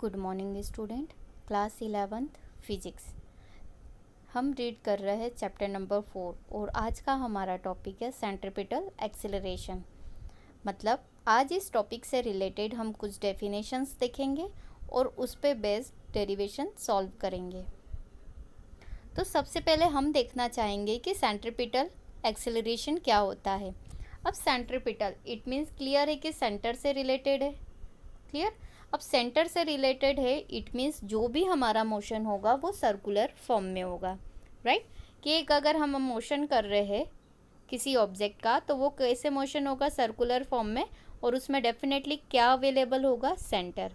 Good morning student, class 11th physics. हम read कर रहे हैं चैप्टर नंबर 4 और आज का हमारा टॉपिक है सेंट्रीपिटल एक्सीलरेशन। मतलब आज इस टॉपिक से रिलेटेड हम कुछ डेफिनेशंस देखेंगे और उस पे बेस्ड डेरिवेशन सॉल्व करेंगे। तो सबसे पहले हम देखना चाहेंगे कि सेंट्रीपिटल एक्सीलरेशन क्या होता है। अब सेंट्रीपिटल इट मीन्स क्लियर है कि सेंटर से रिलेटेड है। क्लियर। अब सेंटर से रिलेटेड है इट मीन्स जो भी हमारा मोशन होगा वो सर्कुलर फॉर्म में होगा, राइट। कि एक अगर हम मोशन कर रहे हैं किसी ऑब्जेक्ट का तो वो कैसे मोशन होगा, सर्कुलर फॉर्म में, और उसमें डेफिनेटली क्या अवेलेबल होगा, सेंटर।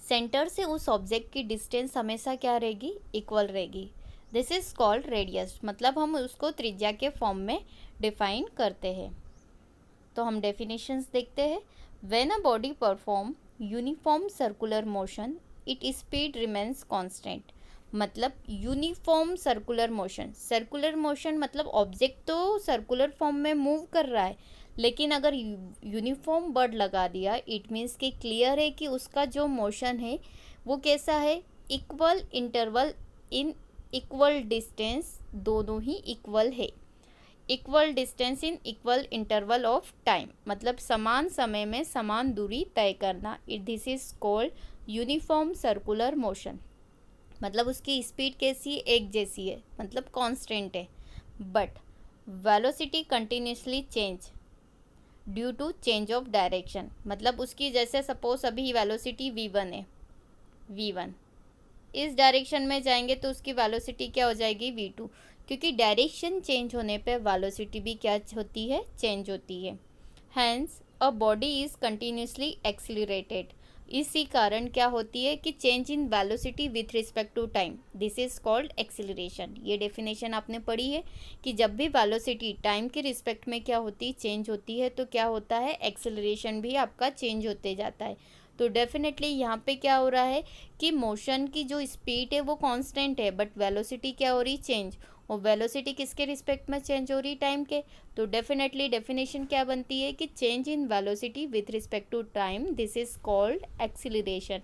सेंटर से उस ऑब्जेक्ट की डिस्टेंस हमेशा क्या रहेगी, इक्वल रहेगी। This is called radius. मतलब हम उसको त्रिज्या के फॉर्म में डिफाइन करते हैं। तो हम डेफिनेशंस देखते हैं। When a body perform uniform circular motion it speed remains constant. मतलब यूनिफॉर्म सर्कुलर मोशन मतलब ऑब्जेक्ट तो सर्कुलर फॉर्म में मूव कर रहा है, लेकिन अगर यूनिफॉर्म वर्ड लगा दिया इट मीन्स कि क्लियर है कि उसका जो मोशन है वो कैसा है, equal interval in equal distance, दोनों ही इक्वल है। Equal distance in equal interval of time, मतलब समान समय में समान दूरी तय करना। This is called uniform circular motion. मतलब उसकी स्पीड कैसी है, एक जैसी है, मतलब कांस्टेंट है। But velocity continuously change due to change of direction. मतलब उसकी जैसे सपोज अभी वेलोसिटी v1 है, v1 इस डायरेक्शन में जाएंगे तो उसकी वेलोसिटी क्या हो जाएगी, v2, क्योंकि डायरेक्शन चेंज होने पे वेलोसिटी भी क्या होती है, चेंज होती है। Hence a body is continuously accelerated. इसी कारण क्या होती है कि change in velocity with respect to time, this is called acceleration. ये डेफिनेशन आपने पढ़ी है कि जब भी वेलोसिटी टाइम के रिस्पेक्ट में क्या होती है, चेंज होती है, तो क्या होता है, एक्सीलरेशन भी आपका चेंज होते जाता है। तो डेफिनेटली यहाँ पे क्या हो रहा है कि मोशन की जो स्पीड है वो कांस्टेंट है, बट वेलोसिटी क्या हो रही, चेंज। और वेलोसिटी किसके रिस्पेक्ट में चेंज हो रही, टाइम के। तो डेफिनेटली डेफिनेशन क्या बनती है कि change in velocity with respect to time, this is called acceleration.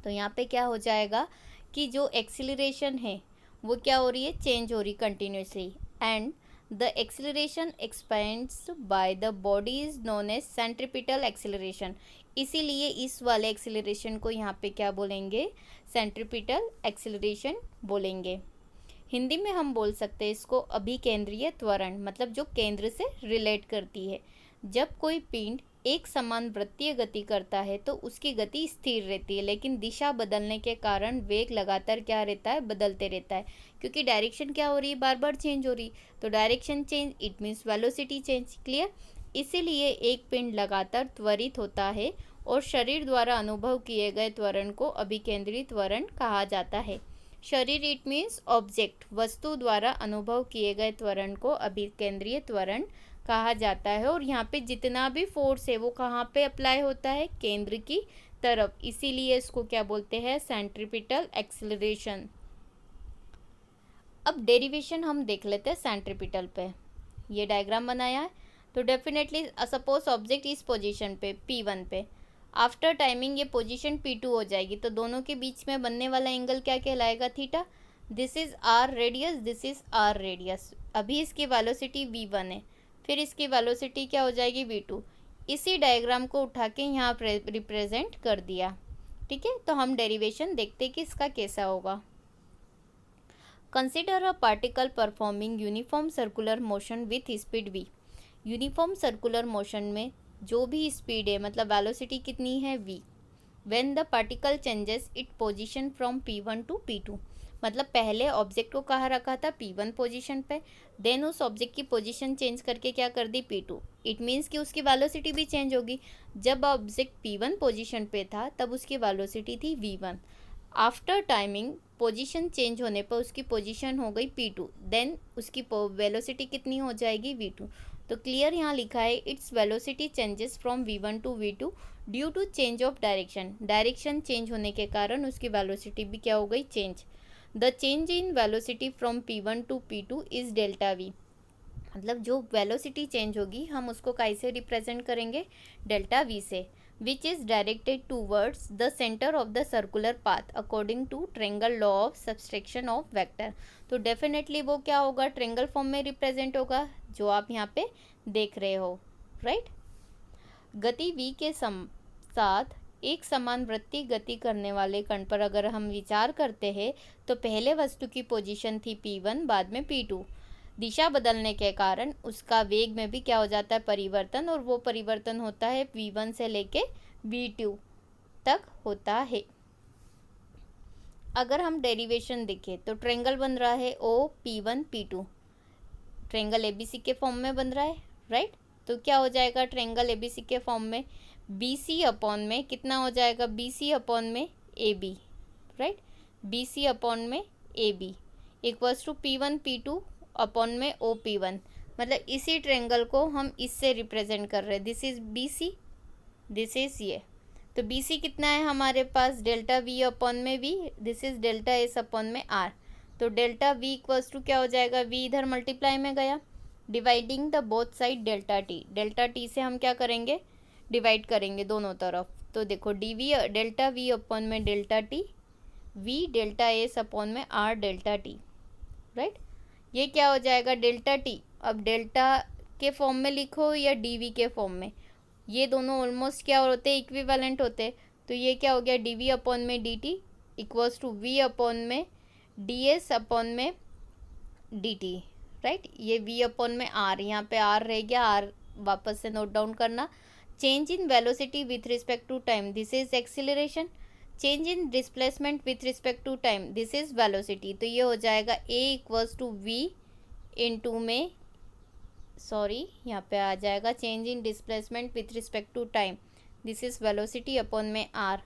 तो यहाँ पे क्या हो जाएगा कि जो एक्सीलरेशन है वो क्या हो रही है, चेंज हो रही continuously, and the acceleration expends by the body is known as centripetal acceleration. इसीलिए इस वाले एक्सीलरेशन को यहाँ पे क्या बोलेंगे, सेंट्रीपिटल एक्सीलरेशन बोलेंगे। हिंदी में हम बोल सकते हैं इसको अभिकेंद्रीय त्वरण, मतलब जो केंद्र से रिलेट करती है। जब कोई पिंड एक समान वृत्तीय गति करता है तो उसकी गति स्थिर रहती है, लेकिन दिशा बदलने के कारण वेग लगातार क्या रहता है, बदलते रहता है, क्योंकि डायरेक्शन क्या हो रही है, बार बार चेंज हो रही। तो direction change it means velocity change. Clear. इसीलिए एक पिंड लगातार त्वरित होता है और शरीर द्वारा अनुभव किए गए त्वरण को अभिकेंद्रीय त्वरण कहा जाता है। शरीर इट मीन्स ऑब्जेक्ट, वस्तु द्वारा अनुभव किए गए त्वरण को अभिकेंद्रीय त्वरण कहा जाता है। और यहाँ पे जितना भी फोर्स है वो कहाँ पे अप्लाई होता है, केंद्र की तरफ। इसीलिए इसको क्या बोलते हैं, सेंट्रीपिटल एक्सीलरेशन। अब डेरिवेशन हम देख लेते हैं सेंट्रीपिटल पे। ये डायग्राम बनाया है। तो डेफिनेटली सपोज ऑब्जेक्ट इस पोजीशन पे P1 पे, आफ्टर टाइमिंग ये पोजीशन P2 हो जाएगी, तो दोनों के बीच में बनने वाला एंगल क्या कहलाएगा, theta. This is R radius, this is R radius. अभी इसकी वेलोसिटी v1 है, फिर इसकी वेलोसिटी क्या हो जाएगी, v2। इसी डायग्राम को उठा के यहाँ रिप्रेजेंट कर दिया। ठीक है। तो हम डेरिवेशन देखते कि इसका कैसा होगा। Consider a particle performing uniform circular motion with speed v। Uniform circular motion में जो भी स्पीड है, मतलब वेलोसिटी कितनी है, v। When the particle changes it position from P1 to P2, मतलब पहले ऑब्जेक्ट को कहाँ रखा था, P1 पोजीशन पे, देन उस ऑब्जेक्ट की पोजीशन चेंज करके क्या कर दी, P2। इट मीन्स कि उसकी वेलोसिटी भी चेंज होगी। जब ऑब्जेक्ट P1 पोजीशन पे था तब उसकी वेलोसिटी थी v1। After timing position change होने पर उसकी पोजीशन हो गई P2, देन उसकी वेलोसिटी कितनी हो जाएगी, v2। तो क्लियर यहाँ लिखा है it's velocity changes from v1 to v2 due to change of direction. Direction change होने के कारण उसकी वेलोसिटी भी क्या हो गई, change. The change in velocity from P1 to P2 is delta v। मतलब जो वेलोसिटी चेंज होगी हम उसको कैसे रिप्रेजेंट करेंगे, डेल्टा v से। which is directed towards the center of the circular path according to triangle law of subtraction of vector। तो definitely वो क्या होगा, ट्रायंगल फॉर्म में रिप्रेजेंट होगा, जो आप यहाँ पे देख रहे हो, राइट। गति v के साथ एक समान वृत्तीय गति करने वाले कण पर अगर हम विचार करते हैं तो पहले वस्तु की पोजीशन थी p1, बाद में p2। दिशा बदलने के कारण उसका वेग में भी क्या हो जाता है, परिवर्तन, और वो परिवर्तन होता है v1 से लेके v2 तक होता है। अगर हम डेरिवेशन देखें तो ट्रायंगल बन रहा है O p1 p2, triangle ABC के फॉर्म में बन रहा है, राइट। तो क्या हो जाएगा ट्रायंगल ABC के फॉर्म में, BC अपॉन में कितना हो जाएगा, BC अपॉन में AB, राइट। BC अपॉन में AB equals to P1 P2 upon में OP1। मतलब इसी ट्रायंगल को हम इससे रिप्रेजेंट कर रहे हैं, this is BC, this is ये। तो BC कितना है हमारे पास, डेल्टा V अपॉन में V, this is delta S upon में R। तो डेल्टा V इक्वल्स टू क्या हो जाएगा, V इधर मल्टीप्लाई में गया, dividing the both side delta T। Delta T से हम क्या करेंगे, डिवाइड करेंगे दोनों तरफ। तो देखो डेल्टा V अपॉन में delta T, V delta S upon में R डेल्टा T, राइट। ये क्या हो जाएगा डेल्टा T, अब डेल्टा के फॉर्म में लिखो या dV के फॉर्म में, ये दोनों ऑलमोस्ट क्या होते हैं, इक्विवेलेंट होते हैं। तो ये क्या हो गया, dV अपॉन में dt equals to V upon में ds अपॉन में dt, राइट। ये V अपॉन में R, यहाँ पे R रह गया, R वापस से नोट डाउन करना। Change in velocity with respect to time, this is acceleration. Change in displacement with respect to time, this is velocity. तो ये हो जाएगा A equals to V into में, सॉरी यहाँ पे आ जाएगा change in displacement with respect to time, this is velocity upon में R।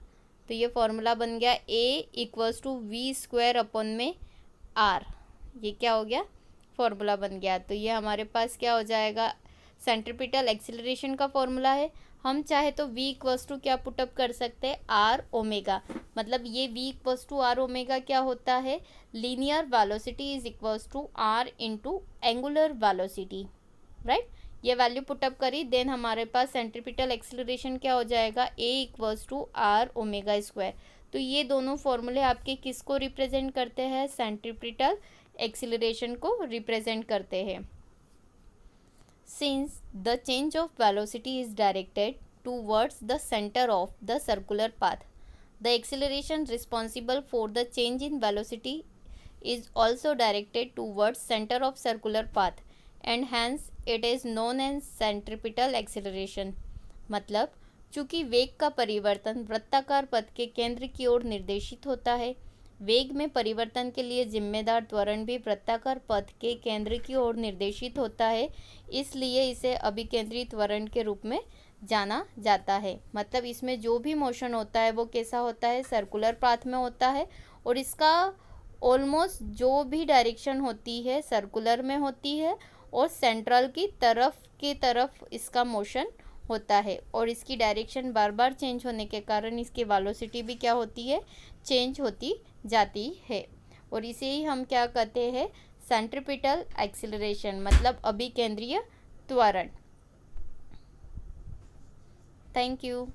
तो ये फॉर्मूला बन गया A equals to V square upon में R, ये क्या हो गया, फॉर्मूला बन गया। तो ये हमारे पास क्या हो जाएगा, सेंट्रीपिटल एक्सीलरेशन का फॉर्मूला है। हम चाहे तो V इक्वल्स टू क्या पुटअप कर सकते हैं, R ओमेगा। मतलब ये V equals to R omega क्या होता है, linear velocity is equals to R into angular velocity, right. ये वैल्यू पुटअप करी, देन हमारे पास सेंट्रीपिटल एक्सीलरेशन क्या हो जाएगा, A equals to R omega square. तो ये दोनों फॉर्मूले आपके किसको रिप्रेजेंट करते हैं, सेंट्रीपिटल एक्सीलरेशन को रिप्रेजेंट करते हैं। Since the change of velocity is directed towards the center of the circular path, the acceleration responsible for the change in velocity is also directed towards center of circular path and hence it is known as centripetal acceleration। मतलब चूँकि वेग का परिवर्तन वृत्ताकार पथ के केंद्र की ओर निर्देशित होता है, वेग में परिवर्तन के लिए जिम्मेदार त्वरण भी वृत्ताकार पथ के केंद्र की ओर निर्देशित होता है, इसलिए इसे अभिकेंद्री त्वरण के रूप में जाना जाता है। मतलब इसमें जो भी मोशन होता है वो कैसा होता है, सर्कुलर पाथ में होता है, और इसका ऑलमोस्ट जो भी डायरेक्शन होती है सर्कुलर में होती है, और सेंट्रल की तरफ इसका मोशन होता है, और इसकी डायरेक्शन बार बार चेंज होने के कारण इसकी वेलोसिटी भी क्या होती है, चेंज होती जाती है। और इसे ही हम क्या कहते हैं, सेंट्रीपिटल एक्सीलरेशन, मतलब अभिकेंद्रीय त्वरण। Thank you.